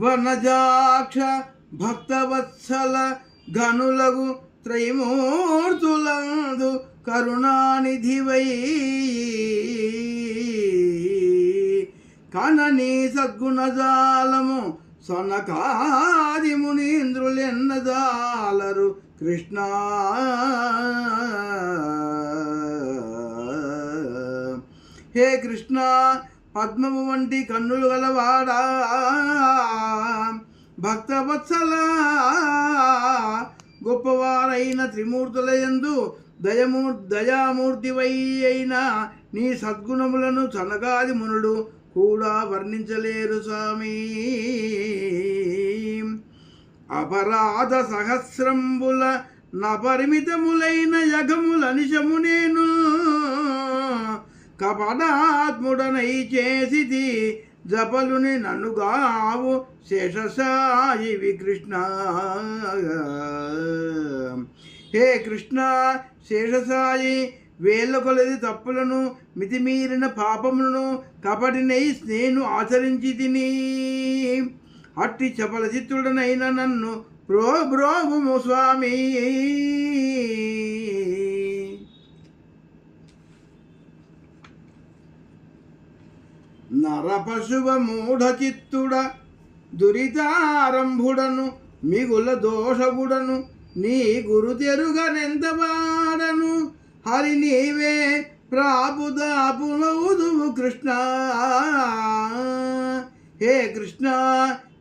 వనజాక్ష భక్తవత్సల ఘనులగు త్రైమూర్తులందు కరుణానిధివై కననీ సద్గుణజాలము సనకాది మునీంద్రులెన్నజాలరు కృష్ణ. హే కృష్ణ, పద్మము వంటి కన్నులు గలవాడా, భక్తవత్సల గొప్పవారైన త్రిమూర్తులయందు దయామూర్తివై అయిన నీ సద్గుణములను సనగాది మునులు కూడా వర్ణించలేరు స్వామి. అపరాధ సహస్రంబుల నపరిమితములైన యగముల నిశము నేను కపటాత్ముడనై చేసిది జపలుని నన్నుగావు శేషసాయి కృష్ణ. హే కృష్ణ, శేషసాయి వేల కొలది తప్పులను మితిమీరిన పాపములను కపటినై నేను ఆచరించి తిని అట్టి చపల చిత్తుడనైన నన్ను బ్రోము స్వామి. నరపశువ మూఢ చిత్తుడ దురితారంభుడను మిగుల దోషగుడను నీ గురు తెరుగనెంతవాడను హరి నీవే ప్రాపుదాపునవుదువు కృష్ణ. హే కృష్ణ,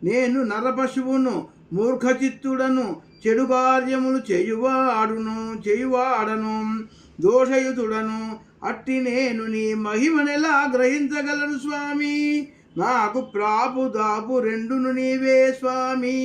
నేను నరపశువును, మూర్ఖచిత్తుడను, చెడు కార్యములు చేయువాడను, దోషయుతుడను. అట్టి నేను నీ మహిమనెలా గ్రహించగలను స్వామి? నాకు ప్రాపుదాపు రెండును నీవే స్వామి.